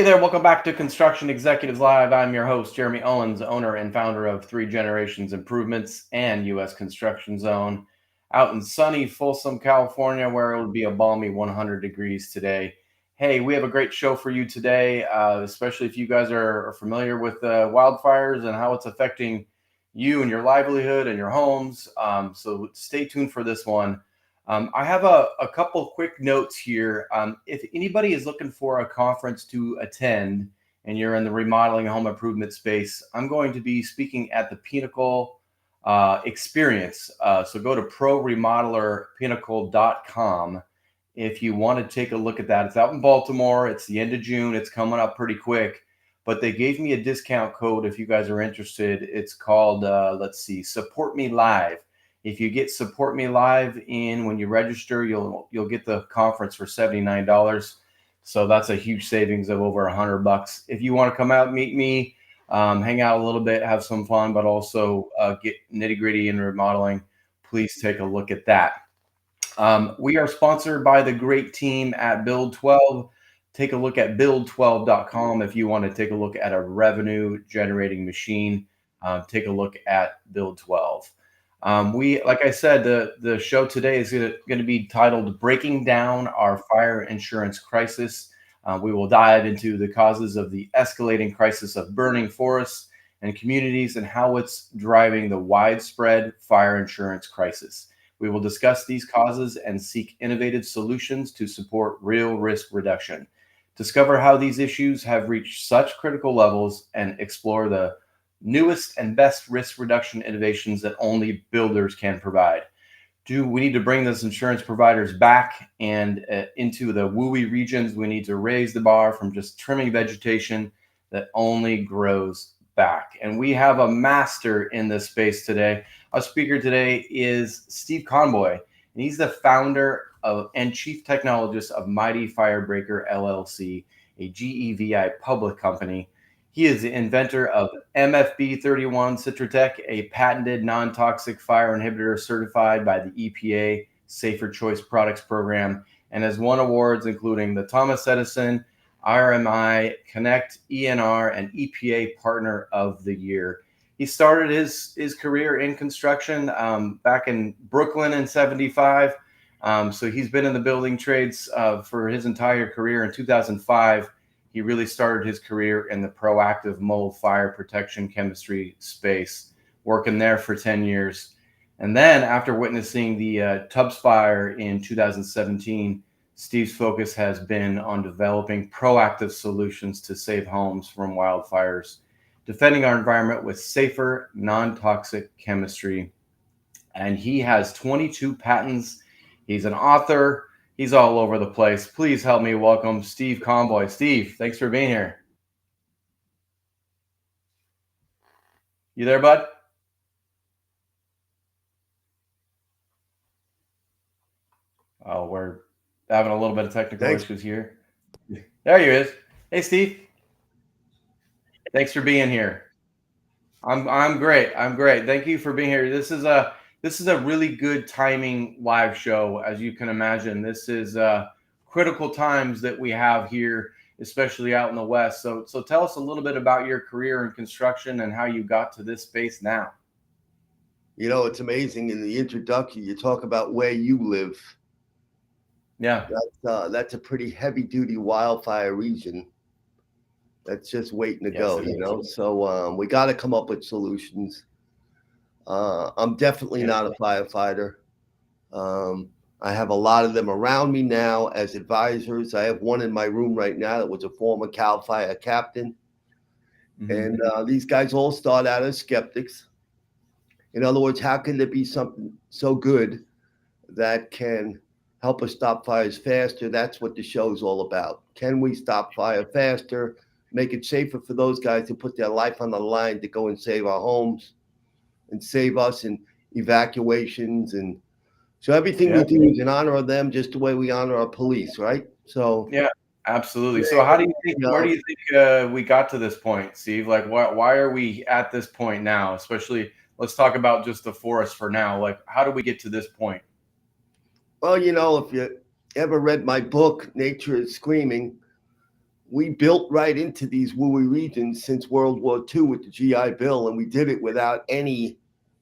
there, welcome back to Construction Executives Live. I'm your host, Jeremy Owens, owner and founder of 3 Generations Improvements and U.S. Construction Zone, out in sunny Folsom, California, where it will be a balmy 100 degrees today. Hey, we have a great show for you today, especially if you guys are familiar with wildfires and how it's affecting you and your livelihood and your homes. So stay tuned for this one. I have a couple quick notes here. If anybody is looking for a conference to attend and you're in the remodeling home improvement space, I'm going to be speaking at the Pinnacle Experience. So go to proremodelerpinnacle.com if you want to take a look at that. It's out in Baltimore. It's the end of June. It's coming up pretty quick. But they gave me a discount code if you guys are interested. It's called, Support Me Live. If you get Support Me Live in when you register, you'll get the conference for $79. So that's a huge savings of over $100. If you want to come out, meet me, hang out a little bit, have some fun, but also get nitty gritty in remodeling, please take a look at that. We are sponsored by the great team at Build 12. Take a look at build12.com if you want to take a look at a revenue generating machine. Take a look at Build 12. Like I said, the show today is going to be titled Breaking Down Our Fire Insurance Crisis. We will dive into the causes of the escalating crisis of burning forests and communities and how it's driving the widespread fire insurance crisis. We will discuss these causes and seek innovative solutions to support real risk reduction. Discover how these issues have reached such critical levels and explore the newest and best risk reduction innovations that only builders can provide. We need to bring those insurance providers back and into the WUI regions. We need to raise the bar from just trimming vegetation that only grows back. And we have a master in this space today. Our speaker today is Steve Conboy, and he's the founder and chief technologist of Mighty Firebreaker LLC, a GEVI public company. He is the inventor of MFB31 Citratec, a patented non-toxic fire inhibitor certified by the EPA Safer Choice Products Program, and has won awards including the Thomas Edison, RMI, Connect, ENR, and EPA Partner of the Year. He started his career in construction back in Brooklyn in '75. So he's been in the building trades for his entire career. In 2005, he really started his career in the proactive mold fire protection chemistry space, working there for 10 years. And then after witnessing the Tubbs fire in 2017, Steve's focus has been on developing proactive solutions to save homes from wildfires, defending our environment with safer, non-toxic chemistry. And he has 22 patents. He's an author. He's all over the place. Please help me welcome Steve Conboy. Steve, thanks for being here. You there, bud? Oh, we're having a little bit of technical issues here. There he is. Hey, Steve. Thanks for being here. I'm great. Thank you for being here. This is a really good timing live show, as you can imagine. This is critical times that we have here, especially out in the West. So tell us a little bit about your career in construction and how you got to this space now. You know, it's amazing. In the introduction, you talk about where you live. Yeah. That's a pretty heavy-duty wildfire region. That's just waiting to go, you know? So we got to come up with solutions. I'm definitely not a firefighter. I have a lot of them around me now as advisors. I have one in my room right now that was a former CAL FIRE captain. Mm-hmm. And these guys all start out as skeptics. In other words, how can there be something so good that can help us stop fires faster? That's what the show's all about. Can we stop fire faster, make it safer for those guys to put their life on the line to go and save our homes and save us in evacuations? And so everything we do is in honor of them, just the way we honor our police, right? So yeah, absolutely. So how do you think, where do you think we got to this point, Steve? Like, why are we at this point now? Especially, let's talk about just the forest for now. Like, how do we get to this point? Well, you know, if you ever read my book, Nature is Screaming, we built right into these WUI regions since World War II with the GI Bill, and we did it without any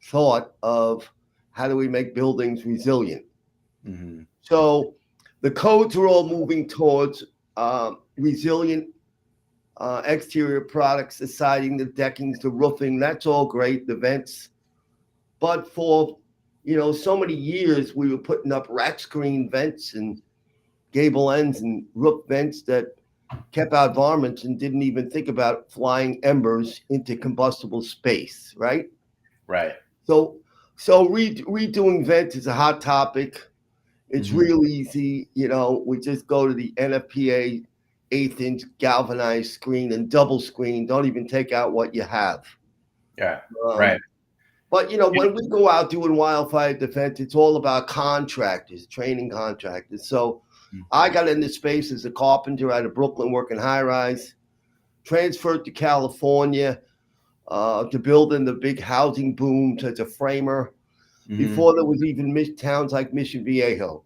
thought of how do we make buildings resilient. Mm-hmm. So the codes are all moving towards resilient exterior products, the siding, the deckings, the roofing. That's all great, the vents. But for, so many years, we were putting up rack screen vents and gable ends and roof vents that kept out varmints and didn't even think about flying embers into combustible space, right? Right. So redoing vents is a hot topic. It's real easy. We just go to the NFPA 1/8-inch galvanized screen and double screen. Don't even take out what you have. Yeah, right. But, when we go out doing wildfire defense, it's all about contractors, training contractors. So I got into space as a carpenter out of Brooklyn working high rise, transferred to California to build in the big housing boom as a framer before there was even towns like Mission Viejo.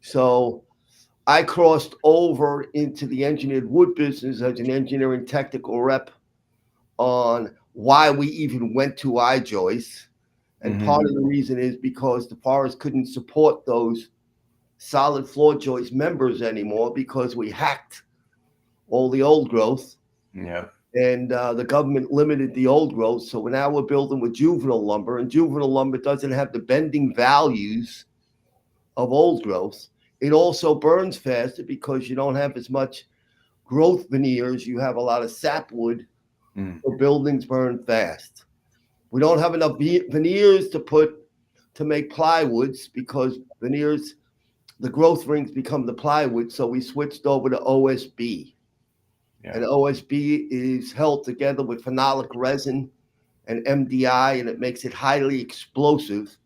So I crossed over into the engineered wood business as an engineering technical rep on why we even went to I-joists. And part of the reason is because the forest couldn't support those solid floor joist members anymore because we hacked all the old growth. Yeah. And the government limited the old growth. So now we're building with juvenile lumber, and juvenile lumber doesn't have the bending values of old growth. It also burns faster because you don't have as much growth veneers. You have a lot of sapwood, so buildings burn fast. We don't have enough veneers to make plywoods because veneers, the growth rings become the plywood. So we switched over to OSB. Yeah. And OSB is held together with phenolic resin and MDI, and it makes it highly explosive.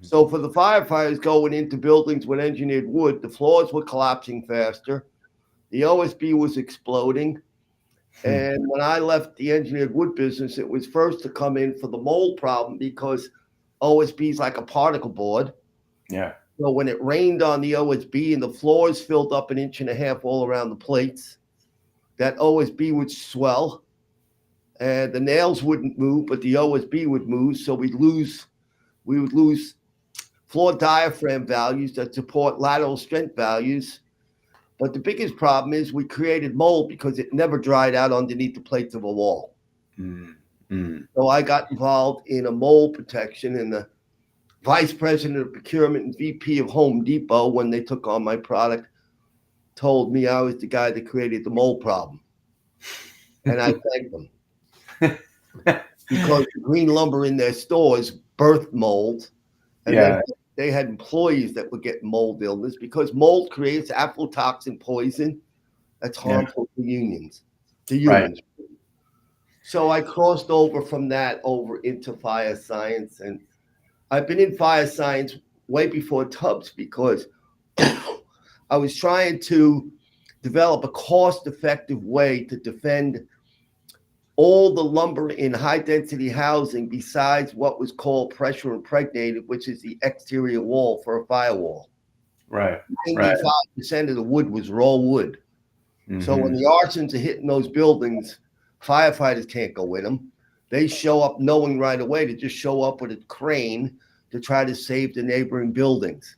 So for the firefighters going into buildings with engineered wood, the floors were collapsing faster. The OSB was exploding. And when I left the engineered wood business, it was first to come in for the mold problem because OSB is like a particle board. Yeah. So when it rained on the OSB and the floors filled up 1.5 inches all around the plates, that OSB would swell and the nails wouldn't move, but the OSB would move. So we would lose floor diaphragm values that support lateral strength values. But the biggest problem is we created mold because it never dried out underneath the plates of a wall. So I got involved in a mold protection, and the vice president of procurement and VP of Home Depot, when they took on my product, told me I was the guy that created the mold problem. And I thanked them. Because the green lumber in their stores birthed mold. And then they had employees that would get mold illness because mold creates aflatoxin poison that's harmful to humans. Right. So I crossed over from that over into fire science. And I've been in fire science way before Tubbs because I was trying to develop a cost-effective way to defend all the lumber in high-density housing besides what was called pressure impregnated, which is the exterior wall for a firewall. Right. 95% of the wood was raw wood. So when the arsons are hitting those buildings, firefighters can't go in them. They show up knowing right away to just show up with a crane to try to save the neighboring buildings.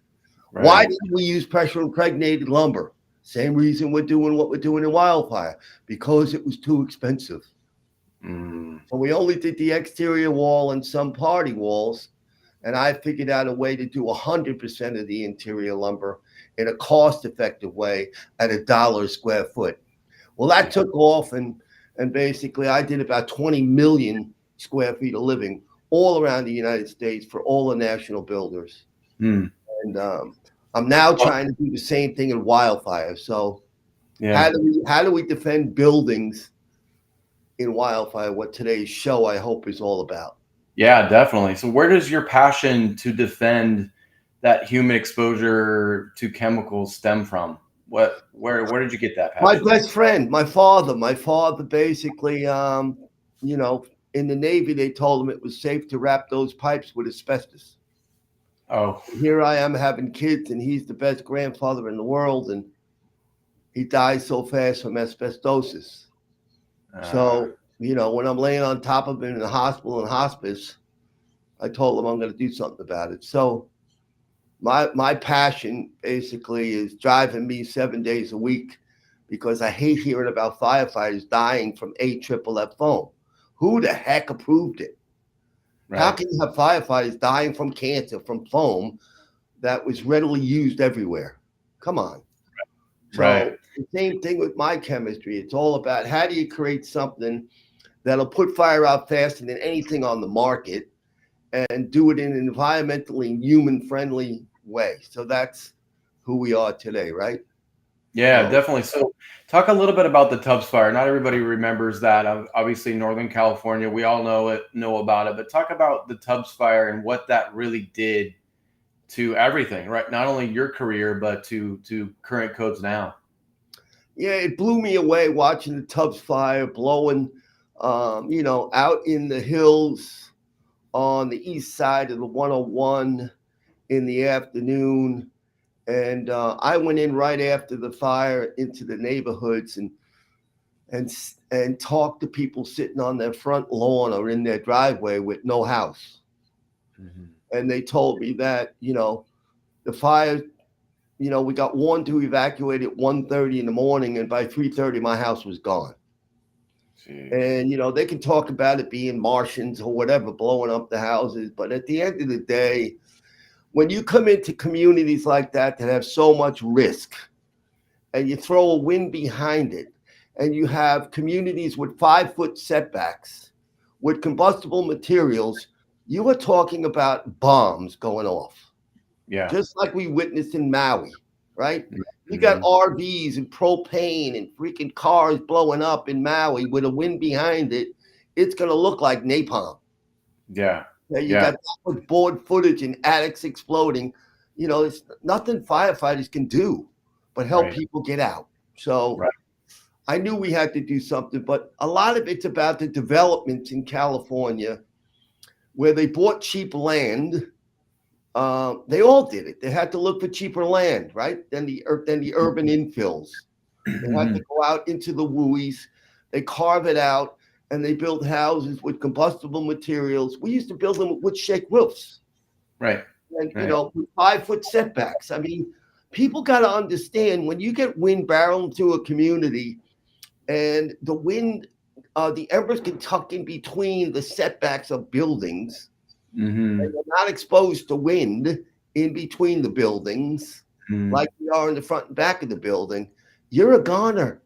Right. Why didn't we use pressure impregnated lumber? Same reason we're doing what we're doing in wildfire, because it was too expensive. So we only did the exterior wall and some party walls, and I figured out a way to do 100% of the interior lumber in a cost-effective way at $1 a square foot. Well, that took off, and basically I did about 20 million square feet of living all around the United States for all the national builders. And I'm now trying to do the same thing in wildfire. So how do we defend buildings in wildfire, what today's show I hope is all about? Yeah, definitely. So where does your passion to defend that human exposure to chemicals stem from? Where did you get that passion? My best friend, my father basically, in the Navy, they told him it was safe to wrap those pipes with asbestos. Oh, here I am having kids, and he's the best grandfather in the world. And he died so fast from asbestosis. So, when I'm laying on top of him in the hospital and hospice, I told him I'm going to do something about it. So my passion basically is driving me 7 days a week because I hate hearing about firefighters dying from AFFF foam. Who the heck approved it? Right. How can you have firefighters dying from cancer from foam that was readily used everywhere? Come on. So the same thing with my chemistry. It's all about how do you create something that'll put fire out faster than anything on the market and do it in an environmentally human-friendly way. So that's who we are today, right? Yeah, definitely. So talk a little bit about the Tubbs fire. Not everybody remembers that. Obviously, Northern California, we all know about it. But talk about the Tubbs fire and what that really did to everything, right? Not only your career, but to current codes now. Yeah, it blew me away watching the Tubbs fire blowing, out in the hills on the east side of the 101 in the afternoon. And I went in right after the fire into the neighborhoods and talked to people sitting on their front lawn or in their driveway with no house. Mm-hmm. And they told me that, the fire, we got warned to evacuate at 1:30 in the morning, and by 3:30 my house was gone. Jeez. And, they can talk about it being Martians or whatever, blowing up the houses. But at the end of the day, when you come into communities like that have so much risk and you throw a wind behind it and you have communities with 5-foot setbacks with combustible materials, you are talking about bombs going off. Yeah. Just like we witnessed in Maui, right? Mm-hmm. You got RVs and propane and freaking cars blowing up in Maui with a wind behind it. It's going to look like napalm. Yeah. You got board footage and attics exploding. It's nothing firefighters can do but help people get out. So I knew we had to do something, but a lot of it's about the developments in California where they bought cheap land. They all did it. They had to look for cheaper land, right? Than the urban infills. They had to go out into the WUIs. They carve it out. And they build houses with combustible materials. We used to build them with wood shake roofs. Right. And, with 5-foot setbacks. I mean, people got to understand when you get wind barreling through a community and the wind, the embers can tuck in between the setbacks of buildings. Mm-hmm. And they're not exposed to wind in between the buildings like we are in the front and back of the building. You're a goner.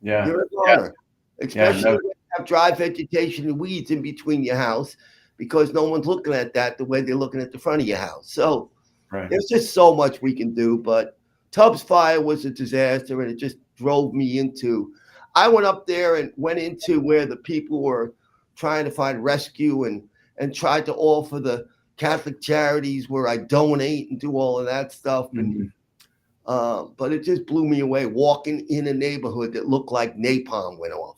Yeah. You're a goner. Especially when you have dry vegetation and weeds in between your house because no one's looking at that the way they're looking at the front of your house. So there's just so much we can do. But Tubbs fire was a disaster, and it just drove me into – I went up there and went into where the people were trying to find rescue and tried to offer the Catholic charities where I donate and do all of that stuff. Mm-hmm. But it just blew me away walking in a neighborhood that looked like napalm went off.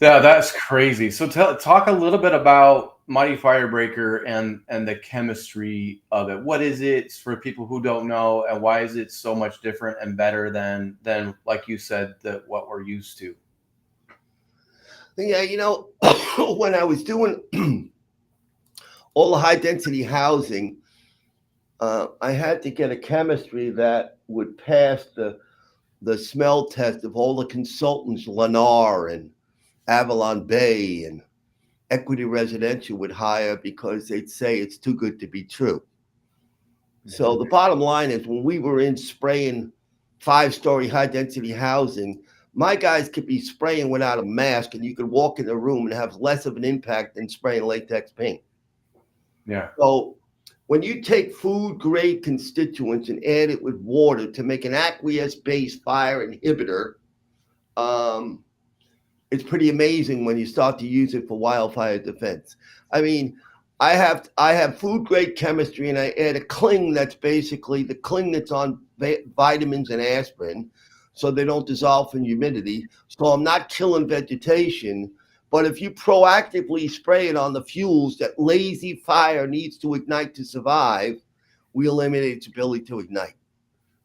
Yeah, that's crazy. So talk a little bit about Mighty Firebreaker and the chemistry of it. What is it for people who don't know, and why is it so much different and better than like you said, what we're used to? Yeah, when I was doing all the high density housing, I had to get a chemistry that would pass the smell test of all the consultants, Lennar and Avalon Bay and Equity Residential would hire because they'd say it's too good to be true. So the bottom line is when we were in spraying 5-story high density housing, my guys could be spraying without a mask and you could walk in the room and have less of an impact than spraying latex paint. Yeah. So when you take food grade constituents and add it with water to make an aqueous-based fire inhibitor, it's pretty amazing when you start to use it for wildfire defense. I mean, I have food grade chemistry and I add a cling that's basically the cling that's on vitamins and aspirin so they don't dissolve in humidity. So I'm not killing vegetation. But if you proactively spray it on the fuels that lazy fire needs to ignite to survive, we eliminate its ability to ignite.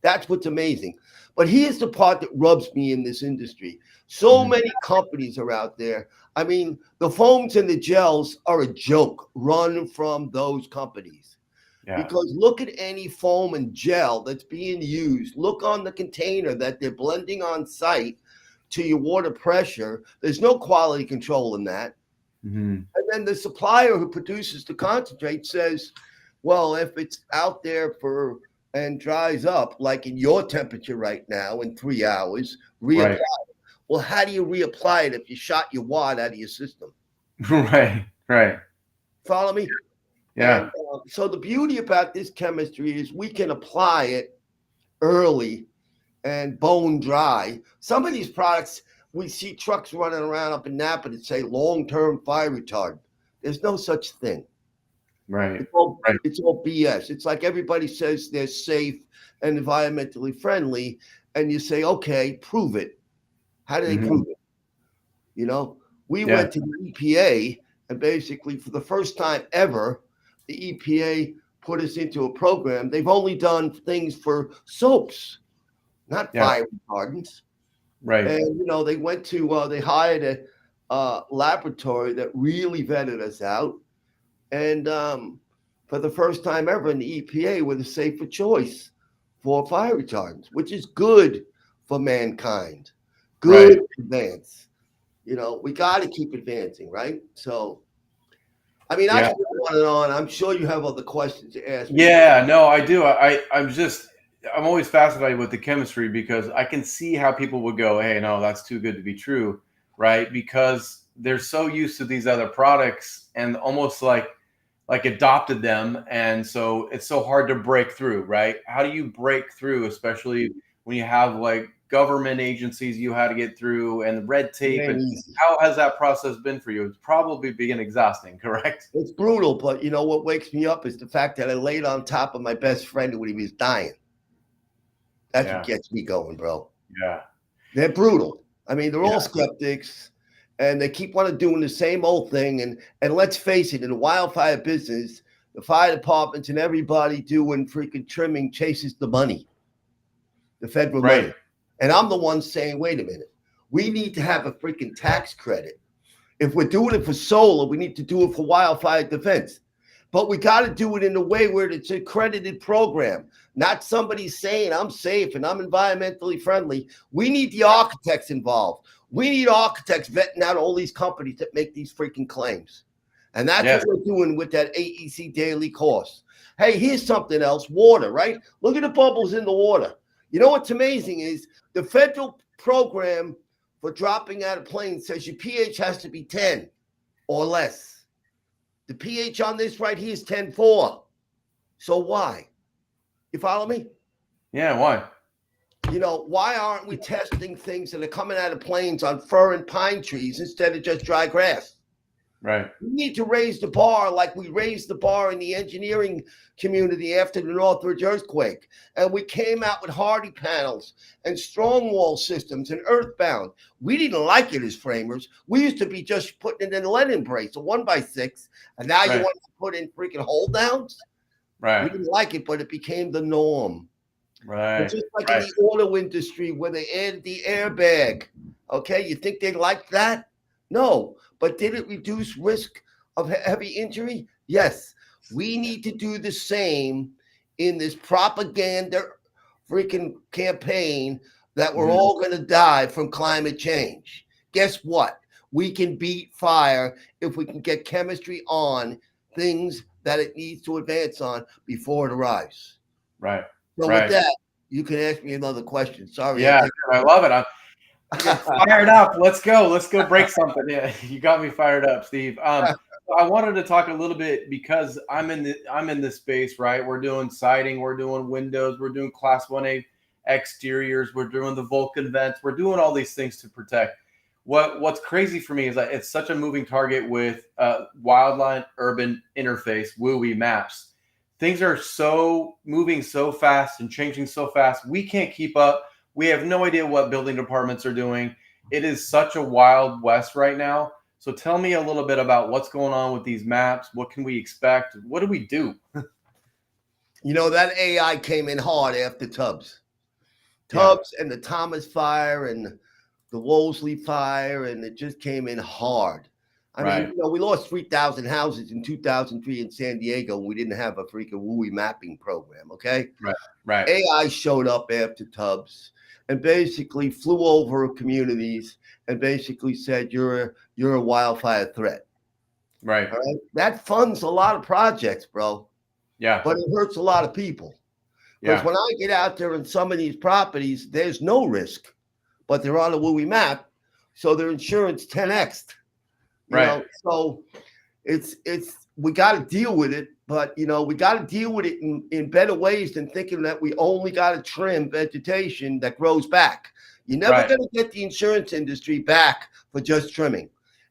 That's what's amazing. But here's the part that rubs me in this industry. So many companies are out there. I mean, the foams and the gels are a joke. Run from those companies. Yeah. Because look at any foam and gel that's being used. Look on the container that they're blending on site to your water pressure. There's no quality control in that. And then the supplier who produces the concentrate says, well, if it's out there for and dries up, like in your temperature right now in 3 hours, reapply it. Well, how do you reapply it if you shot your wad out of your system? Right. Follow me? Yeah. And, so the beauty about this chemistry is we can apply it early and bone dry. Some of these products, we see trucks running around up in Napa that say long-term fire retardant. There's no such thing. Right. It's all BS. It's like everybody says they're safe and environmentally friendly, and you say, okay, prove it. How do they prove it? You know, we went to the EPA, and basically for the first time ever, the EPA put us into a program. They've only done things for soaps, not fire retardants. Right. And, you know, they went to, they hired a laboratory that really vetted us out. And for the first time ever in the EPA, we're the safer choice for fire retardants, which is good for mankind. Good advance. You know, we got to keep advancing, right? So, I mean, I can go on and on. I'm sure you have other questions to ask me. Yeah, no, I do. I'm always fascinated with the chemistry because I can see how people would go, hey, no, that's too good to be true, right? Because they're so used to these other products and almost like adopted them. And so it's so hard to break through, right? How do you break through, especially when you have like government agencies you had to get through and red tape? And how has that process been for you? It's probably been exhausting, correct? It's brutal, but you know what wakes me up is the fact that I laid on top of my best friend when he was dying. That's what gets me going, bro. Yeah. They're brutal. I mean, they're all skeptics, and they keep on doing the same old thing. And let's face it, in the wildfire business, the fire departments and everybody doing freaking trimming chases the money, the federal money. And I'm the one saying, wait a minute, we need to have a freaking tax credit. If we're doing it for solar, we need to do it for wildfire defense. But we got to do it in a way where it's an accredited program, not somebody saying I'm safe and I'm environmentally friendly. We need the architects involved. We need architects vetting out all these companies that make these freaking claims. And that's what we're doing with that AEC daily course. Hey, here's something else. Water, right? Look at the bubbles in the water. You know what's amazing is the federal program for dropping out of planes says your pH has to be 10 or less. The pH on this right here is 10.4. So why? You follow me? Yeah, why? You know, why aren't we testing things that are coming out of planes on fir and pine trees instead of just dry grass? Right. We need to raise the bar like we raised the bar in the engineering community after the Northridge earthquake. And we came out with hardy panels and strong wall systems and earthbound. We didn't like it as framers. We used to be just putting it in a lead embrace, a 1x6. And now you want to put in freaking hold downs? Right. We didn't like it, but it became the norm. Right. It's just like in the auto industry where they added the airbag. Okay, you think they liked that? No. But did it reduce risk of heavy injury? Yes. We need to do the same in this propaganda freaking campaign that we're all going to die from climate change. Guess what? We can beat fire if we can get chemistry on things that it needs to advance on before it arrives. Right. So with that, you can ask me another question. Sorry. Yeah, I love it. I'm fired up. Let's go. Let's go break something. Yeah, you got me fired up, Steve. I wanted to talk a little bit because I'm in this space, right? We're doing siding, we're doing windows, we're doing Class 1A exteriors, we're doing the Vulcan vents, we're doing all these things to protect. What's crazy for me is that it's such a moving target with wildland urban interface, WUI maps. Things are so moving so fast and changing so fast. We can't keep up. We have no idea what building departments are doing. It is such a wild west right now. So tell me a little bit about what's going on with these maps. What can we expect? What do we do? You know, that AI came in hard after Tubbs Tubbs and the Thomas fire and the Wolseley fire, and it just came in hard. I mean, we lost 3,000 houses in 2003 in San Diego, and we didn't have a freaking WUI mapping program, okay? Right. AI showed up after Tubbs and basically flew over communities and basically said, you're a wildfire threat. Right. All right. That funds a lot of projects, bro. Yeah. But it hurts a lot of people. Because when I get out there in some of these properties, there's no risk, but they're on a WUI map, so their insurance 10x. You know, so it's we got to deal with it, but we got to deal with it in better ways than thinking that we only got to trim vegetation that grows back. You're never going to get the insurance industry back for just trimming.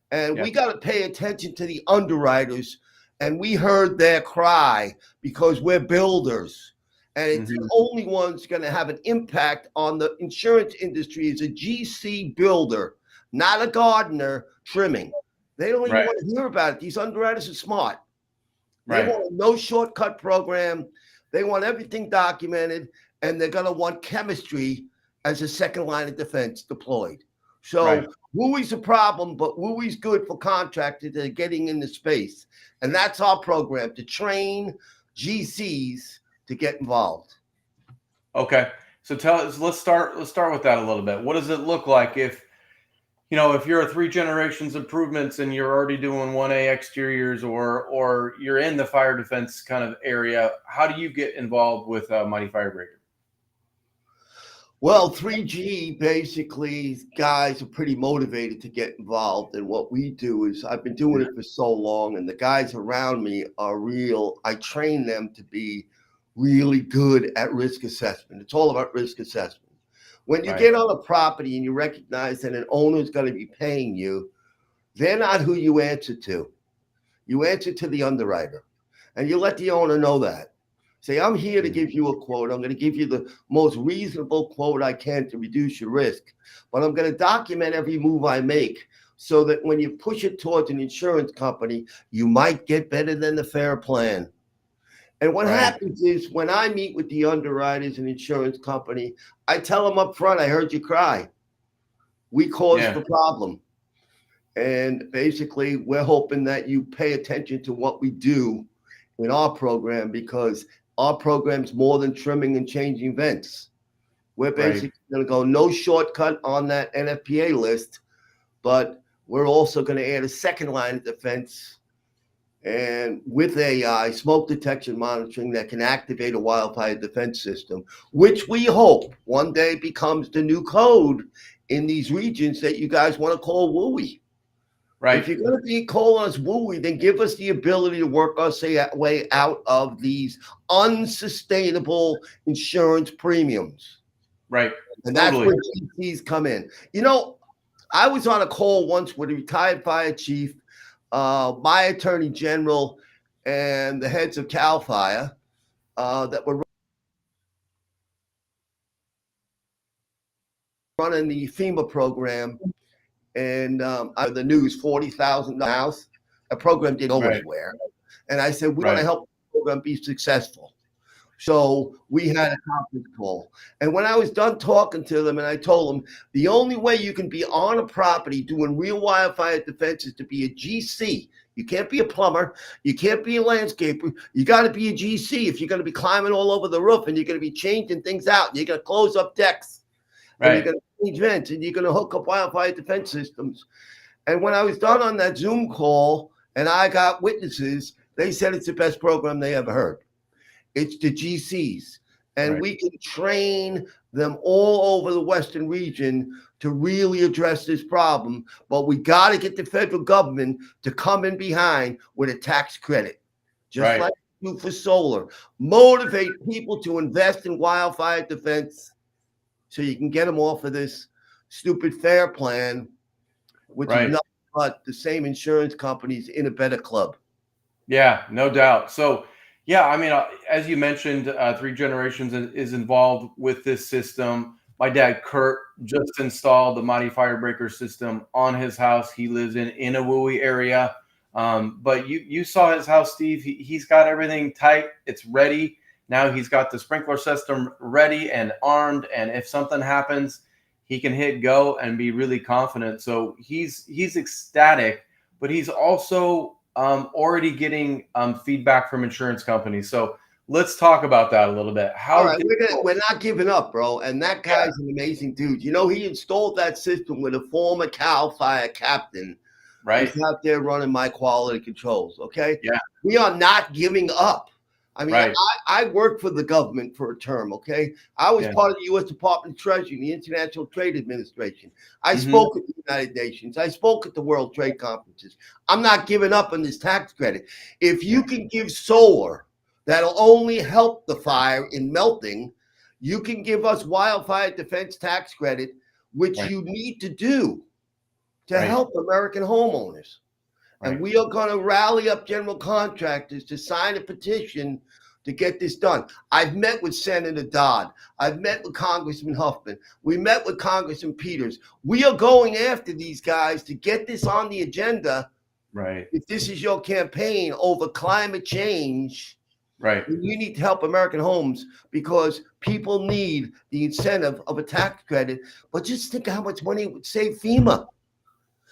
And we got to pay attention to the underwriters. And we heard their cry because we're builders. And it's the only one's going to have an impact on the insurance industry is a GC builder, not a gardener trimming. They don't even want to hear about it. These underwriters are smart. They want a no shortcut program. They want everything documented, and they're going to want chemistry as a second line of defense deployed. So WUI's a problem, but WUI's good for contractors that are getting into space. And that's our program, to train GCs to get involved. Okay. So tell us, let's start with that a little bit. What does it look like if you're a 3 generations improvements and you're already doing 1A exteriors or you're in the fire defense kind of area? How do you get involved with Mighty Firebreaker? Well, 3G, basically, guys are pretty motivated to get involved. And what we do is, I've been doing it for so long, and the guys around me are I train them to be really good at risk assessment. It's all about risk assessment. When you get on a property and you recognize that an owner is going to be paying you, they're not who you answer to. You answer to the underwriter, and you let the owner know that. Say, I'm here to give you a quote. I'm going to give you the most reasonable quote I can to reduce your risk. But I'm going to document every move I make so that when you push it towards an insurance company, you might get better than the fair plan. And what happens is when I meet with the underwriters and insurance company, I tell them up front, I heard you cry. We caused the problem. And basically, we're hoping that you pay attention to what we do in our program, because our program's more than trimming and changing vents. We're basically going to go no shortcut on that NFPA list, but we're also going to add a second line of defense, and with AI, smoke detection monitoring, that can activate a wildfire defense system, which we hope one day becomes the new code in these regions that you guys want to call WUI. If you're going to be calling us WUI, then give us the ability to work our way out of these unsustainable insurance premiums. And that's where GCs come in. I was on a call once with a retired fire chief, my attorney general, and the heads of CAL FIRE that were running the FEMA program. And the news, $40,000 house. A program didn't go anywhere. And I said, we want to help the program be successful. So we had a conference call. And when I was done talking to them, and I told them, the only way you can be on a property doing real wildfire defense is to be a GC. You can't be a plumber. You can't be a landscaper. You got to be a GC if you're going to be climbing all over the roof, and you're going to be changing things out. And you're going to close up decks. And you're going to change vents, and you're going to hook up wildfire defense systems. And when I was done on that Zoom call and I got witnesses, they said it's the best program they ever heard. It's the GCs. And we can train them all over the Western region to really address this problem. But we got to get the federal government to come in behind with a tax credit, just like we do for solar. Motivate people to invest in wildfire defense, so you can get them off of this stupid FAIR plan, which is nothing but the same insurance companies in a better club. Yeah, no doubt. So, I mean, as you mentioned, 3 generations is involved with this system. My dad, Kurt, just installed the Mighty Firebreaker system on his house. He lives in a WUI area. But you saw his house, Steve. He's got everything tight. It's ready. Now he's got the sprinkler system ready and armed, and if something happens, he can hit go and be really confident. So he's ecstatic, but he's also already getting feedback from insurance companies. So let's talk about that a little bit. All right, we're not giving up, bro. And that guy's an amazing dude. You know, he installed that system with a former CAL FIRE captain. Right. Who's out there running my quality controls. Okay. Yeah. We are not giving up. I mean, right. I worked for the government for a term. Okay. I was part of the U.S. Department of Treasury, the International Trade Administration. I spoke at the United Nations. I spoke at the World Trade Conferences. I'm not giving up on this tax credit. If you can give solar that'll only help the fire in melting, you can give us wildfire defense tax credit, which you need to do to help American homeowners. And we are going to rally up general contractors to sign a petition to get this done. I've met with Senator Dodd. I've met with Congressman Huffman. We met with Congressman Peters. We are going after these guys to get this on the agenda. Right. If this is your campaign over climate change, you need to help American homes, because people need the incentive of a tax credit. But just think how much money it would save FEMA.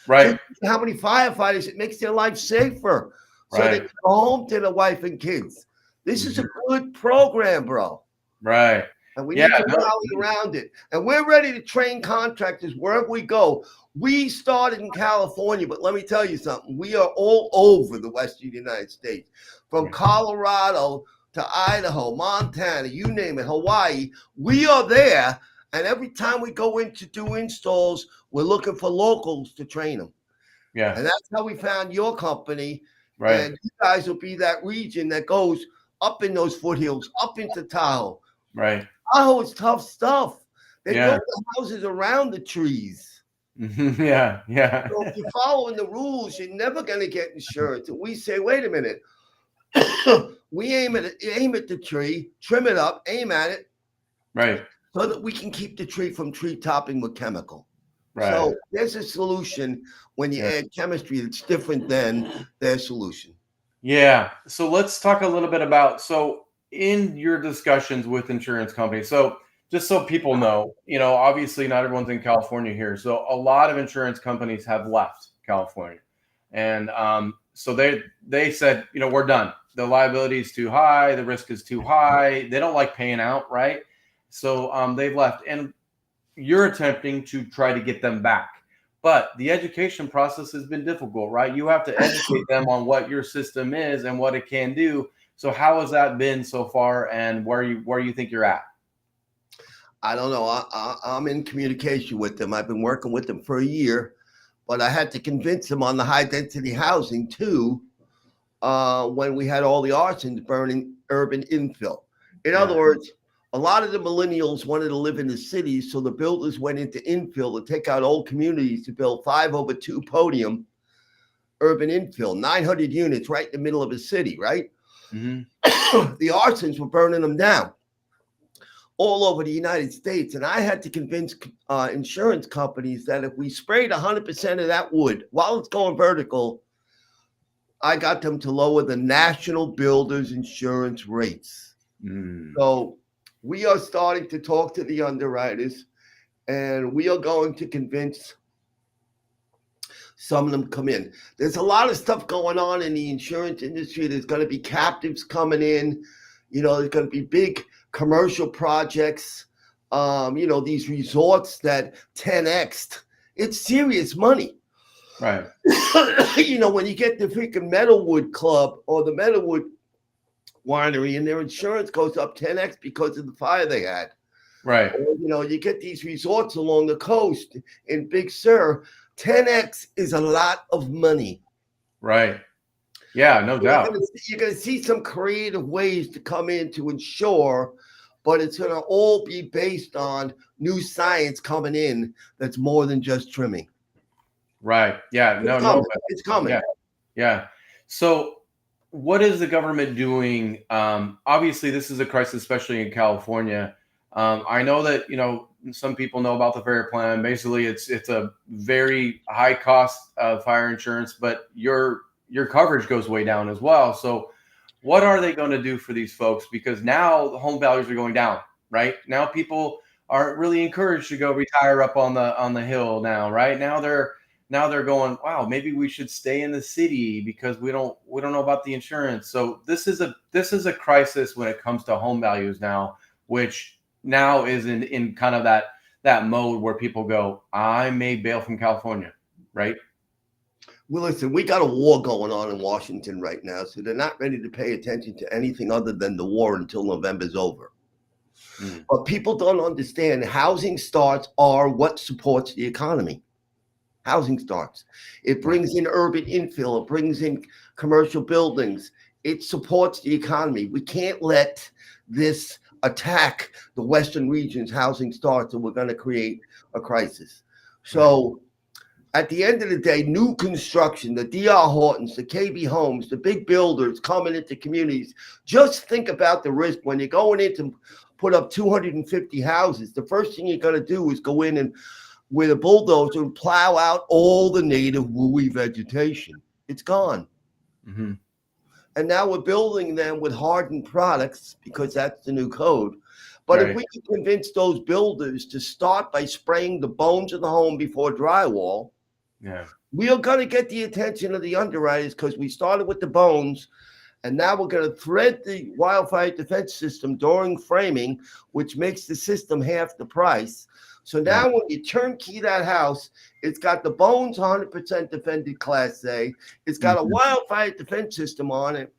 Right. How many firefighters, it makes their life safer. So they can go home to their wife and kids. This is a good program, bro. Right. And we need to rally around it. And we're ready to train contractors wherever we go. We started in California, but let me tell you something. We are all over the Western United States, from Colorado to Idaho, Montana, you name it, Hawaii. We are there. And every time we go in to do installs, we're looking for locals to train them. Yeah. And that's how we found your company. Right. And you guys will be that region that goes up in those foothills, up into Tahoe. Right. Tahoe is tough stuff. They built the houses around the trees. Yeah. So if you're following the rules, you're never going to get insurance. And we say, wait a minute. We aim at the tree, trim it up, aim at it. Right. So that we can keep the tree from tree topping with chemical. Right. So there's a solution when you add chemistry that's different than their solution. Yeah. So let's talk a little bit about, so in your discussions with insurance companies, so just so people know, obviously not everyone's in California here. So a lot of insurance companies have left California. And so they said, we're done. The liability is too high. The risk is too high. They don't like paying out, right? So they've left, and you're attempting to try to get them back. But the education process has been difficult, right? You have to educate them on what your system is and what it can do. So how has that been so far, and where you think you're at? I don't know. I'm in communication with them. I've been working with them for a year, but I had to convince them on the high density housing too, when we had all the arsons burning urban infill. In other words, a lot of the millennials wanted to live in the cities, so the builders went into infill to take out old communities to build 5/2 podium urban infill, 900 units right in the middle of a city, right? The arsons were burning them down all over the United States. And I had to convince insurance companies that if we sprayed 100% of that wood while it's going vertical, I got them to lower the national builders insurance rates. So we are starting to talk to the underwriters, and we are going to convince some of them come in. There's a lot of stuff going on in the insurance industry. There's going to be captives coming in. There's going to be big commercial projects. These resorts that 10x'd. It's serious money. Right. When you get the freaking Metalwood Club or the Metalwood Winery, and their insurance goes up 10x because of the fire they had. Right. Or, you get these resorts along the coast in Big Sur. 10x is a lot of money. Right. Yeah, no doubt. You're going to see some creative ways to come in to insure, but it's going to all be based on new science coming in that's more than just trimming. Right. Yeah. It's coming. Yeah. So what is the government doing? Obviously, this is a crisis, especially in California. I know that, some people know about the FAIR plan. Basically, it's a very high cost of fire insurance, but your coverage goes way down as well. So what are they going to do for these folks? Because now the home values are going down, right? Now people aren't really encouraged to go retire up on the hill now, right? Now they're going, wow, maybe we should stay in the city because we don't know about the insurance. So this is a crisis when it comes to home values now, which now is in kind of that mode where people go, I may bail from California, right? Well, listen, we got a war going on in Washington right now, so they're not ready to pay attention to anything other than the war until November's over. But people don't understand housing starts are what supports the economy. Housing starts. It brings in urban infill. It brings in commercial buildings. It supports the economy. We can't let this attack the Western region's housing starts, or we're going to create a crisis. So at the end of the day, new construction, the D.R. Hortons, the KB Homes, the big builders coming into communities, just think about the risk when you're going in to put up 250 houses. The first thing you're going to do is go in and with a bulldozer and plow out all the native woolly vegetation. It's gone. Mm-hmm. And now we're building them with hardened products because that's the new code. But if we can convince those builders to start by spraying the bones of the home before drywall, we are going to get the attention of the underwriters because we started with the bones, and now we're going to thread the wildfire defense system during framing, which makes the system half the price. So now when you turnkey that house, it's got the bones 100% defended Class A. It's got a wildfire defense system on it.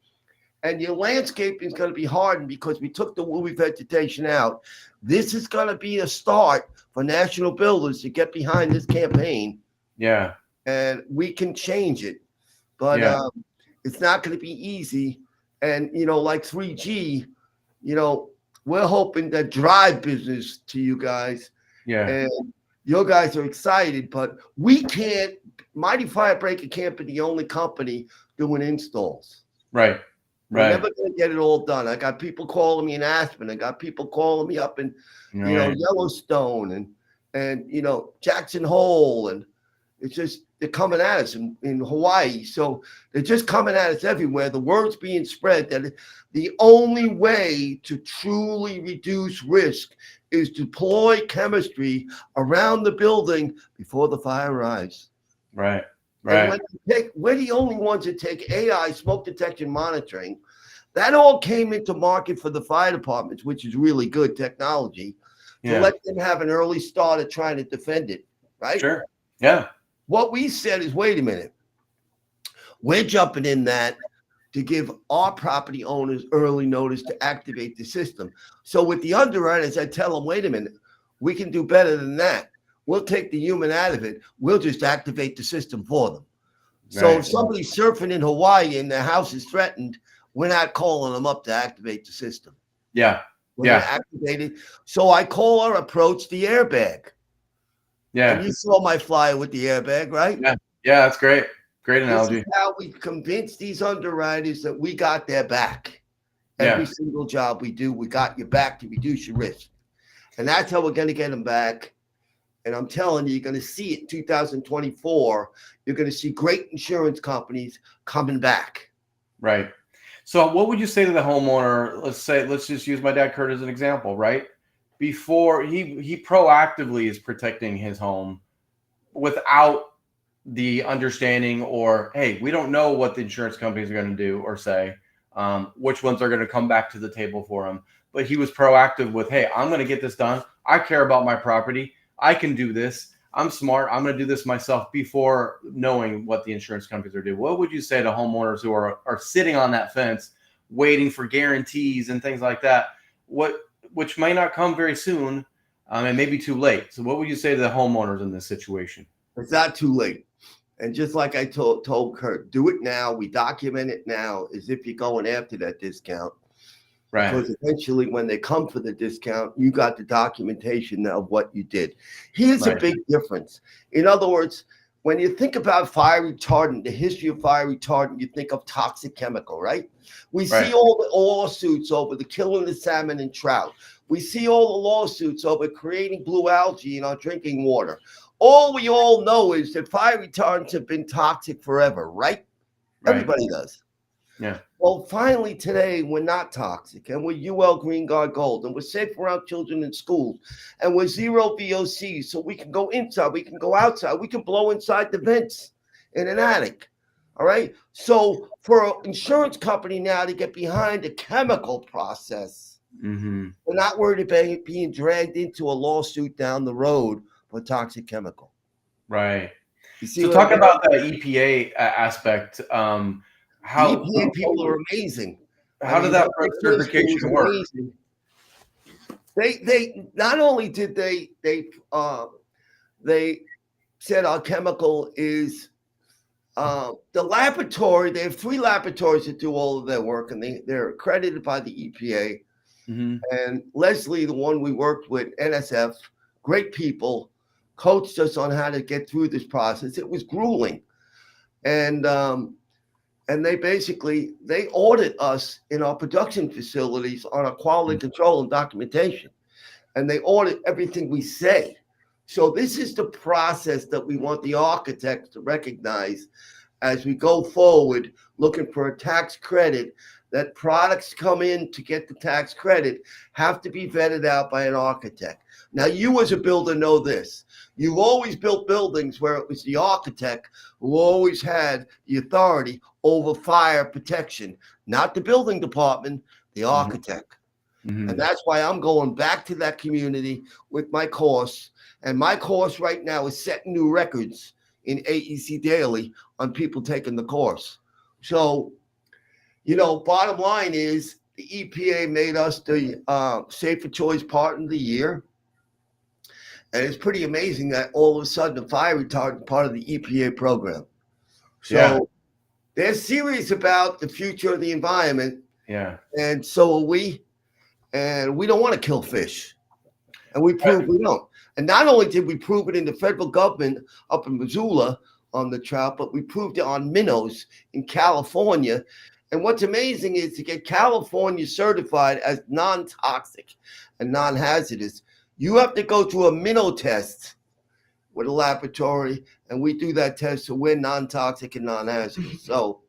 And your landscaping is going to be hardened because we took the woolly vegetation out. This is going to be a start for national builders to get behind this campaign. Yeah. And we can change it. But it's not going to be easy. And, like 3G, we're hoping that drive business to you guys. Yeah. And your guys are excited, but we can't. Mighty Firebreaker can't be the only company doing installs. Right. We're never going to get it all done. I got people calling me in Aspen. I got people calling me up in, Yellowstone and Jackson Hole. And it's just, they're coming at us in Hawaii. So they're just coming at us everywhere. The word's being spread that the only way to truly reduce risk is to deploy chemistry around the building before the fire arrives. Right. And we're the only ones that take AI, smoke detection monitoring. That all came into market for the fire departments, which is really good technology, to let them have an early start at trying to defend it, right? Sure. Yeah. What we said is, wait a minute. We're jumping in that to give our property owners early notice to activate the system. So with the underwriters, I tell them, wait a minute, we can do better than that. We'll take the human out of it. We'll just activate the system for them. So if somebody's surfing in Hawaii and their house is threatened, we're not calling them up to activate the system. Yeah. We're going to activate it. So I call our approach the airbag. Yeah. And you saw my flyer with the airbag, right? Yeah. Yeah, that's great. Great analogy. This is how we convince these underwriters that we got their back. Every single job we do, we got your back to reduce your risk. And that's how we're going to get them back. And I'm telling you, you're going to see it in 2024. You're going to see great insurance companies coming back. Right. So what would you say to the homeowner? Let's just use my dad Kurt as an example, right? Before he proactively is protecting his home without the understanding, or, hey, we don't know what the insurance companies are going to do or say, which ones are going to come back to the table for him. But he was proactive with, hey, I'm going to get this done. I care about my property. I can do this. I'm smart. I'm going to do this myself before knowing what the insurance companies are doing. What would you say to homeowners who are sitting on that fence, waiting for guarantees and things like that, which might not come very soon, and maybe too late? So what would you say to the homeowners in this situation? It's not too late. And just like I told Kurt, do it now. We document it now as if you're going after that discount. Right. Because eventually when they come for the discount, you got the documentation of what you did. Here's a big difference. In other words, when you think about fire retardant, the history of fire retardant, you think of toxic chemical, right? We see all the lawsuits over the killing of salmon and trout. We see all the lawsuits over creating blue algae in our drinking water. All we all know is that fire retardants have been toxic forever, right? Everybody does. Yeah. Well, finally today, we're not toxic, and we're UL Green Guard Gold, and we're safe around children in schools, and we're zero VOC, so we can go inside, we can go outside, we can blow inside the vents in an attic. All right. So for an insurance company now to get behind a chemical process, Mm-hmm. we're not worried about being dragged into a lawsuit down the road for toxic chemical. Right. You see So what I'm talking getting about the EPA aspect, The how EPA people are amazing. I how did mean, that what they just do is certification work? amazing. They not only did they said our chemical is the laboratory. They have 3 laboratories that do all of their work, and they're accredited by the EPA. Mm-hmm. And Leslie, the one we worked with, NSF, great people, coached us on how to get through this process. It was grueling, and they audit us in our production facilities on our quality control and documentation, and they audit everything we say. So this is the process that we want the architects to recognize as we go forward, looking for a tax credit. That products come in to get the tax credit have to be vetted out by an architect. Now, you as a builder know this. You've always built buildings where it was the architect who always had the authority over fire protection, not the building department, the architect. Mm-hmm. And that's why I'm going back to that community with my course. And my course right now is setting new records in AEC Daily on people taking the course. So, bottom line is the EPA made us the Safer Choice Partner of the Year. And it's pretty amazing that all of a sudden the fire retardant part of the EPA program. So they're serious about the future of the environment. Yeah. And so are we. And we don't want to kill fish. And we prove we don't. And not only did we prove it in the federal government up in Missoula on the trout, but we proved it on minnows in California. And what's amazing is to get California certified as non-toxic and non-hazardous, you have to go through a minnow test with a laboratory, and we do that test, so we're non-toxic and non-hazardous. So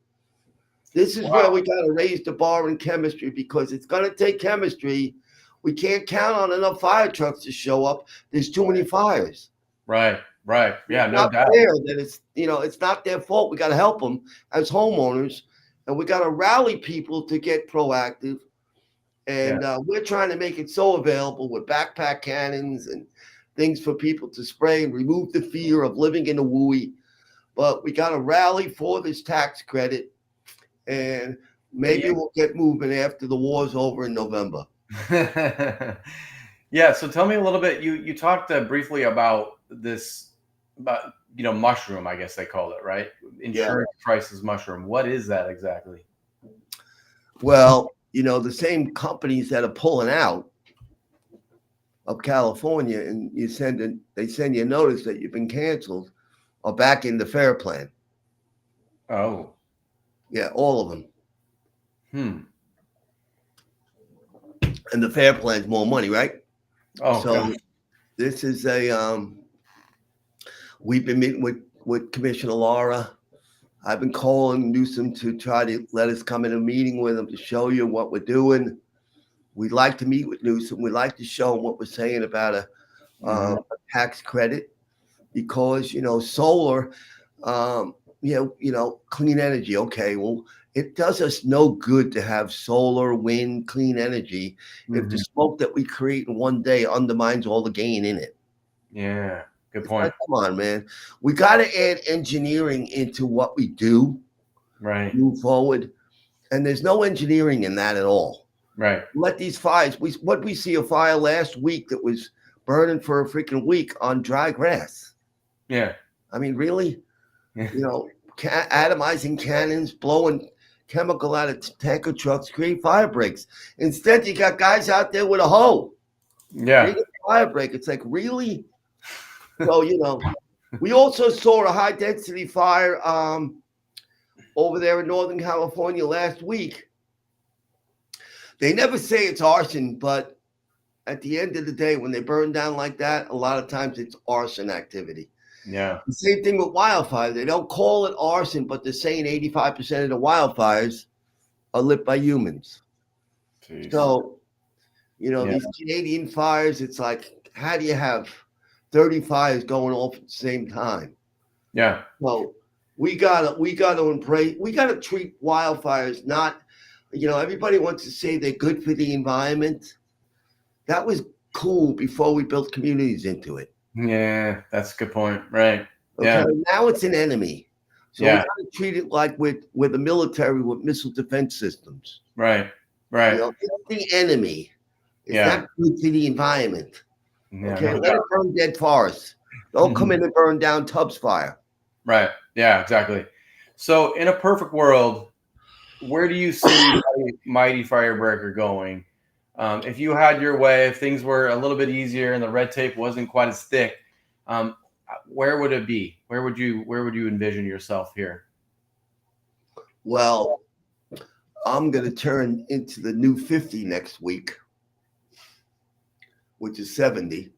this is where we got to raise the bar in chemistry, because it's going to take chemistry. We can't count on enough fire trucks to show up. There's too many fires. Right. Yeah, no doubt. It's not their fault. We got to help them as homeowners, and we got to rally people to get proactive. And we're trying to make it so available with backpack cannons and things for people to spray and remove the fear of living in a WUI. But we got to rally for this tax credit, and maybe we'll get moving after the war's over in November. Yeah. So tell me a little bit. You talked briefly about this, about mushroom, I guess they call it, right? Insurance crisis mushroom. What is that exactly? Well, the same companies that are pulling out of California, and they send you a notice that you've been canceled, are back in the FAIR plan. Oh. Yeah, all of them. And the FAIR plan's more money, right? Oh, so God. This is we've been meeting with Commissioner Laura. I've been calling Newsom to try to let us come in a meeting with him to show you what we're doing. We'd like to meet with Newsom. We'd like to show him what we're saying about a tax credit, because, solar, clean energy. Okay, well, it does us no good to have solar, wind, clean energy if the smoke that we create in one day undermines all the gain in it. Yeah, good point. Come on, man. We got to add engineering into what we do. Right. Move forward. And there's no engineering in that at all. Right. Let these fires. We see a fire last week that was burning for a freaking week on dry grass. Yeah. I mean, really? Atomizing cannons, blowing chemical out of tanker trucks, create fire breaks. Instead, you got guys out there with a hoe. Yeah. Fire break. It's like, really? So, we also saw a high density fire over there in Northern California last week. They never say it's arson, but at the end of the day, when they burn down like that, a lot of times it's arson activity. Yeah. The same thing with wildfire. They don't call it arson, but they're saying 85% of the wildfires are lit by humans. Jeez. So, these Canadian fires, it's like, how do you have 30 fires going off at the same time? Yeah. So we gotta embrace, we gotta treat wildfires not, everybody wants to say they're good for the environment. That was cool before we built communities into it. Yeah, that's a good point. Right. Okay. Yeah. Now it's an enemy. So we gotta treat it like with the military with missile defense systems. Right. Right. It's the enemy. It's not good for the environment. Yeah, Okay, no let it doubt. burn dead forests. Don't come in and burn down Tubbs fire. Right. Yeah, exactly. So in a perfect world, where do you see Mighty Firebreaker going? If you had your way, if things were a little bit easier and the red tape wasn't quite as thick, where would it be? Where would you envision yourself here? Well, I'm going to turn into the new 50 next week, which is 70.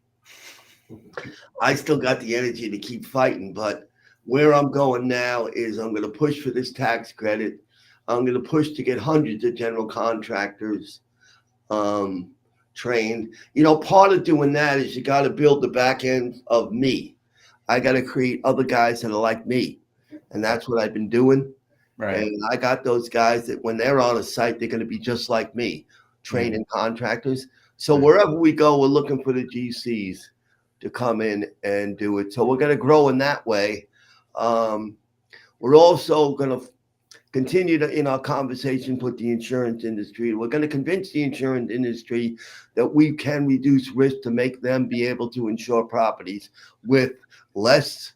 I still got the energy to keep fighting, but where I'm going now is I'm going to push for this tax credit. I'm going to push to get hundreds of general contractors trained. Part of doing that is you got to build the back end of me. I got to create other guys that are like me. And that's what I've been doing. Right. And I got those guys that when they're on a site, they're going to be just like me, training contractors. So wherever we go, we're looking for the GCs to come in and do it. So we're going to grow in that way. We're also going to continue in our conversation with the insurance industry. We're going to convince the insurance industry that we can reduce risk to make them be able to insure properties with less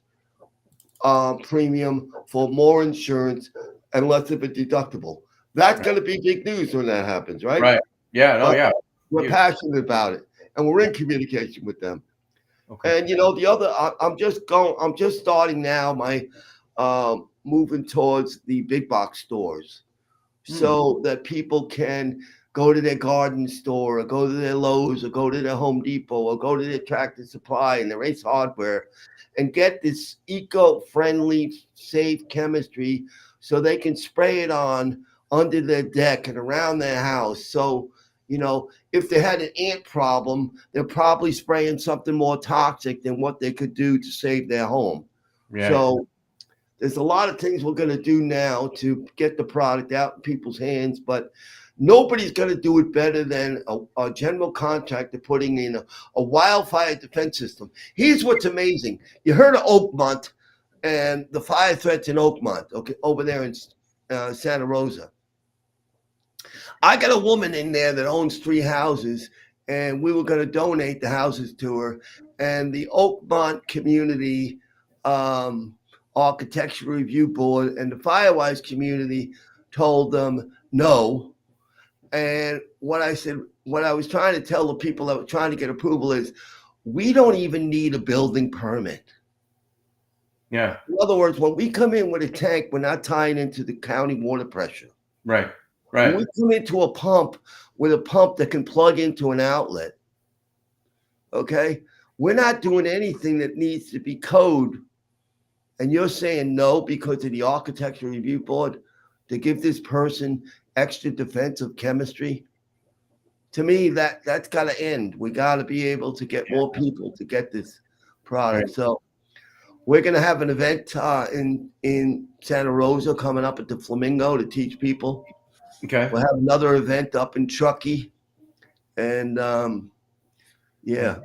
premium for more insurance and less of a deductible. That's going to be big news when that happens, right? Right. Yeah. No. Yeah. We're passionate about it, and we're in communication with them. Okay. And the other, I'm just starting now. My moving towards the big box stores, so that people can go to their garden store, or go to their Lowe's, or go to their Home Depot, or go to their Tractor Supply and their Ace Hardware, and get this eco-friendly, safe chemistry, so they can spray it on under their deck and around their house. So, if they had an ant problem, they're probably spraying something more toxic than what they could do to save their home. Yeah. So there's a lot of things we're going to do now to get the product out in people's hands, but nobody's going to do it better than a general contractor putting in a wildfire defense system. Here's what's amazing. You heard of Oakmont and the fire threats in Oakmont, okay, over there in Santa Rosa. I got a woman in there that owns 3 houses, and we were going to donate the houses to her. And the Oakmont Community Architectural Review Board and the Firewise community told them no. And what I was trying to tell the people that were trying to get approval is, we don't even need a building permit. Yeah. In other words, when we come in with a tank, we're not tying into the county water pressure. Right. Right. When we come into a pump with a pump that can plug into an outlet, okay, we're not doing anything that needs to be code. And you're saying no because of the Architectural Review Board to give this person extra defensive chemistry? To me, that's got to end. We got to be able to get more people to get this product. Right. So we're going to have an event in Santa Rosa coming up at the Flamingo to teach people. Okay. We'll have another event up in Truckee. And yeah.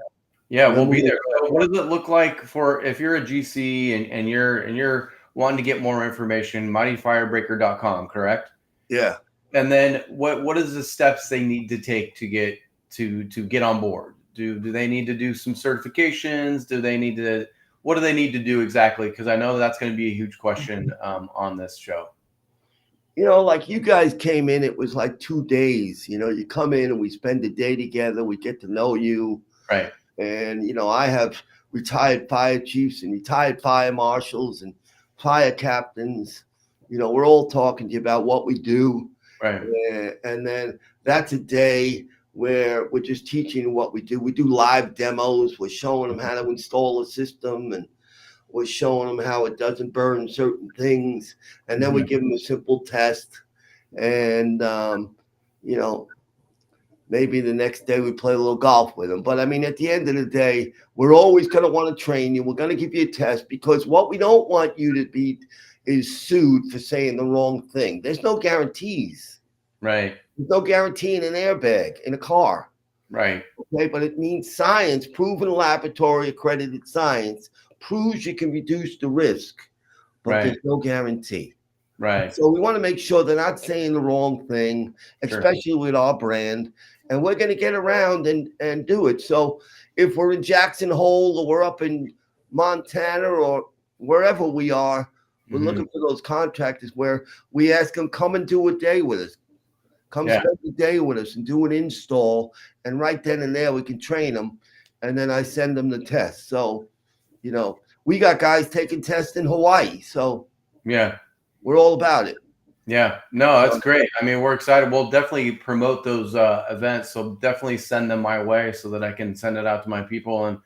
Yeah, we'll be there. So what does it look like for if you're a GC and you're wanting to get more information? mightyfirebreaker.com, correct? Yeah. And then what is the steps they need to take to get on board? Do they need to do some certifications? What do they need to do exactly? Because I know that's going to be a huge question on this show. Like you guys came in, it was like 2 days. You come in and we spend a day together. We get to know you. Right. And, I have retired fire chiefs and retired fire marshals and fire captains. We're all talking to you about what we do. Right. And then that's a day where we're just teaching what we do. We do live demos. We're showing them how to install a system, and we're showing them how it doesn't burn certain things. And then we give them a simple test. And, you know, maybe the next day we play a little golf with them. But I mean, at the end of the day, we're always going to want to train you. We're going to give you a test, because what we don't want you to be is sued for saying the wrong thing. There's no guarantees. Right. There's no guarantee in an airbag in a car. Right. Okay, but it means science, proven laboratory accredited science, proves you can reduce the risk, but there's no guarantee. Right. So we want to make sure they're not saying the wrong thing, especially with our brand. And we're going to get around and do it. So if we're in Jackson Hole, or we're up in Montana, or wherever we are, we're looking for those contractors where we ask them, come and do a day with us. Come spend the day with us and do an install. And right then and there, we can train them. And then I send them the test. So, you know, we got guys taking tests in Hawaii. So yeah, we're all about it. Yeah, no, that's great. I mean, we're excited. We'll definitely promote those events. So definitely send them my way so that I can send it out to my people. And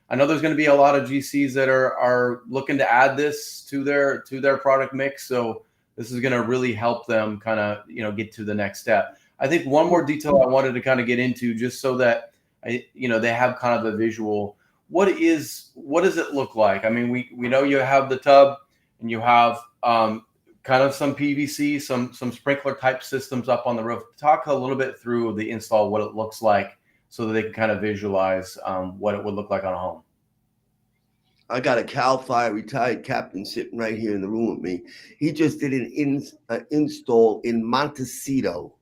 I know there's going to be a lot of GCs that are looking to add this to their product mix. So this is going to really help them kind of, get to the next step. I think one more detail I wanted to kind of get into, just so that they have kind of a visual. What does it look like? I mean, we know you have the tub and you have kind of some PVC, some sprinkler type systems up on the roof. Talk a little bit through the install, what it looks like, so that they can kind of visualize what it would look like on a home. I got a CAL FIRE retired captain sitting right here in the room with me. He just did an install in Montecito,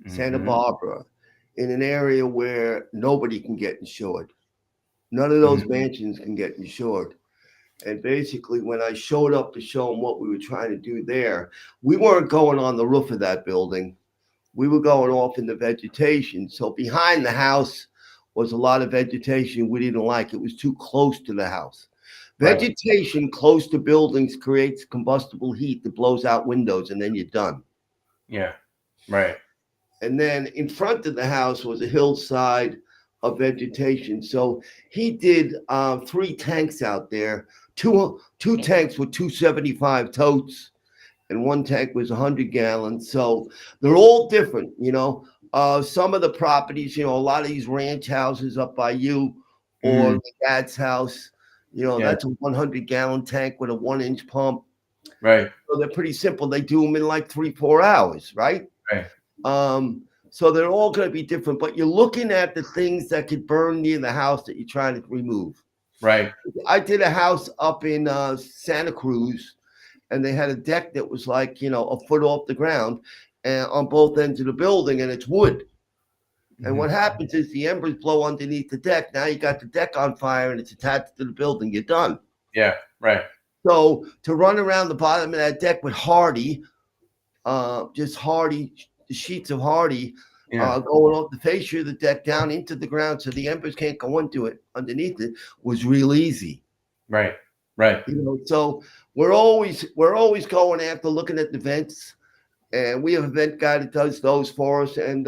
Santa Barbara, in an area where nobody can get insured. None of those mansions can get insured. And basically, when I showed up to show them what we were trying to do there, we weren't going on the roof of that building. We were going off in the vegetation. So behind the house was a lot of vegetation we didn't like. It was too close to the house. Vegetation close to buildings creates combustible heat that blows out windows, and then you're done. Yeah, right. And then in front of the house was a hillside of vegetation. So he did 3 tanks out there. Two tanks with 275 totes, and 1 tank was 100 gallons. So they're all different, some of the properties, a lot of these ranch houses up by you or the dad's house, that's a 100-gallon tank with a 1-inch pump. Right. So they're pretty simple. They do them in like 3-4 hours, right? Right. So they're all going to be different, but you're looking at the things that could burn near the house that you're trying to remove. Right. I did a house up in Santa Cruz, and they had a deck that was like, a foot off the ground and on both ends of the building, and it's wood. And what happens is the embers blow underneath the deck. Now you got the deck on fire and it's attached to the building. You're done. Yeah, right. So to run around the bottom of that deck with Hardy, just Hardy, sheets of Hardy, going off the fascia of the deck down into the ground so the embers can't go into it, underneath it, was real easy. Right, right. So we're always going after looking at the vents, and we have a vent guy that does those for us. And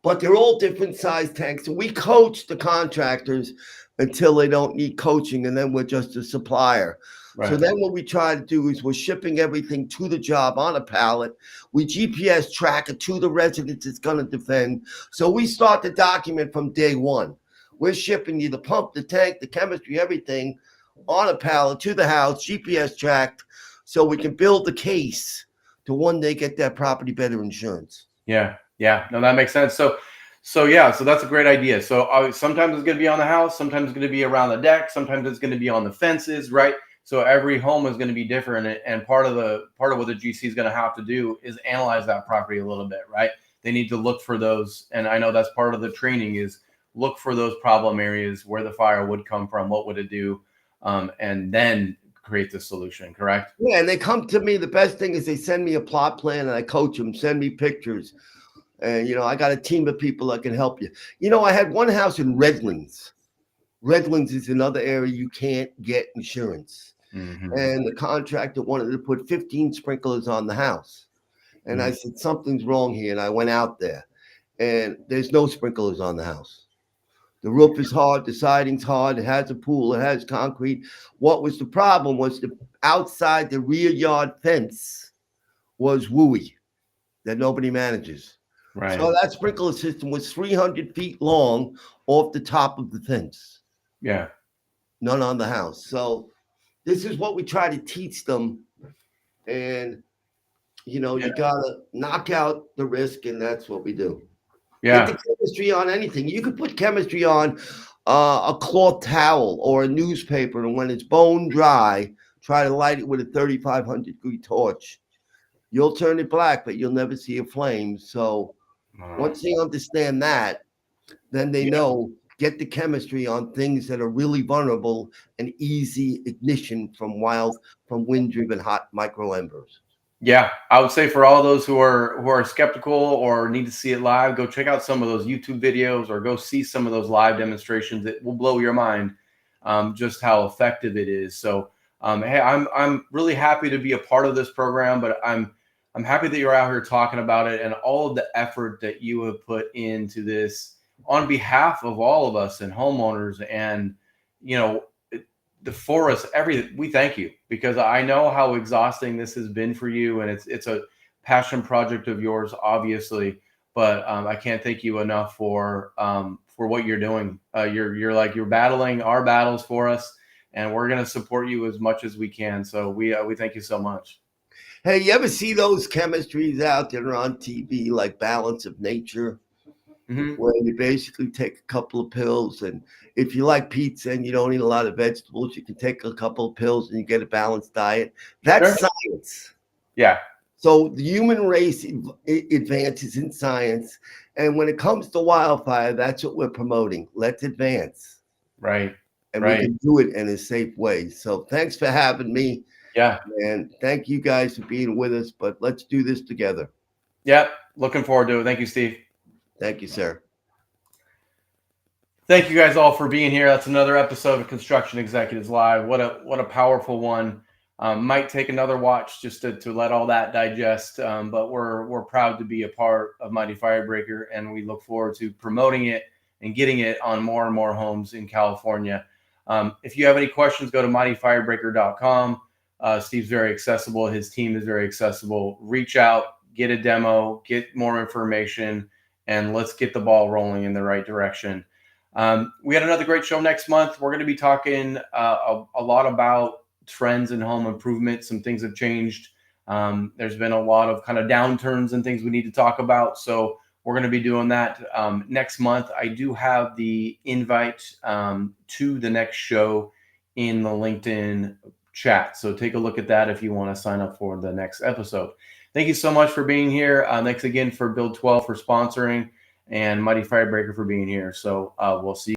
but they're all different size tanks. And we coach the contractors until they don't need coaching, and then we're just a supplier. Right. So then what we try to do is we're shipping everything to the job on a pallet. We GPS track it to the residence it's going to defend. So we start the document from day one. We're shipping you the pump, the tank, the chemistry, everything on a pallet to the house, GPS tracked, so we can build the case to one day get that property better insurance. Yeah. Yeah. No, that makes sense. So that's a great idea. So sometimes it's going to be on the house. Sometimes it's going to be around the deck. Sometimes it's going to be on the fences. Right. So every home is going to be different. And part of what the GC is going to have to do is analyze that property a little bit. Right. They need to look for those. And I know that's part of the training is look for those problem areas where the fire would come from. What would it do? And then create the solution. Correct. Yeah. And they come to me. The best thing is they send me a plot plan and I coach them, send me pictures. And, I got a team of people that can help you. I had one house in Redlands. Redlands is another area you can't get insurance. And the contractor wanted to put 15 sprinklers on the house. And I said, something's wrong here. And I went out there. And there's no sprinklers on the house. The roof is hard. The siding's hard. It has a pool. It has concrete. What was the problem was the outside the rear yard fence was WUI that nobody manages. Right. So that sprinkler system was 300 feet long off the top of the fence. Yeah. None on the house. So this is what we try to teach them. And, you know, you got to knock out the risk, and that's what we do. Yeah. Get the chemistry on anything. You could put chemistry on a cloth towel or a newspaper, and when it's bone dry, try to light it with a 3,500-degree torch. You'll turn it black, but you'll never see a flame. So once they understand that, then they know get the chemistry on things that are really vulnerable and easy ignition from wind-driven hot micro embers. Yeah, I would say for all those who are skeptical or need to see it live, go check out some of those YouTube videos or go see some of those live demonstrations. It will blow your mind just how effective it is. So, hey, I'm really happy to be a part of this program, but I'm happy that you're out here talking about it and all of the effort that you have put into this on behalf of all of us and homeowners and, you know, the forest, everything. We thank you because I know how exhausting this has been for you, and it's a passion project of yours, obviously. But I can't thank you enough for what you're doing. You're battling our battles for us, and we're going to support you as much as we can. So we thank you so much. Hey, you ever see those chemistries out there on TV, like Balance of Nature? Mm-hmm. Where you basically take a couple of pills, and if you like pizza and you don't eat a lot of vegetables, you can take a couple of pills and you get a balanced diet. That's science. Yeah. So the human race advances in science, and when it comes to wildfire, that's what we're promoting. Let's advance. Right. And we can do it in a safe way. So thanks for having me. Yeah. And thank you guys for being with us, but let's do this together. Yeah. Looking forward to it. Thank you, Steve. Thank you, sir. Thank you guys all for being here. That's another episode of Construction Executives Live. What a powerful one. Might take another watch just to let all that digest. But we're proud to be a part of Mighty Firebreaker, and we look forward to promoting it and getting it on more and more homes in California. If you have any questions, go to mightyfirebreaker.com. Steve's very accessible. His team is very accessible. Reach out, get a demo, get more information, and let's get the ball rolling in the right direction. We had another great show next month. We're going to be talking a lot about trends in home improvement. Some things have changed. There's been a lot of kind of downturns and things we need to talk about. So we're going to be doing that next month. I do have the invite to the next show in the LinkedIn chat. So take a look at that if you want to sign up for the next episode. Thank you so much for being here. Thanks again for Build 12 for sponsoring and Mighty Firebreaker for being here. So we'll see you.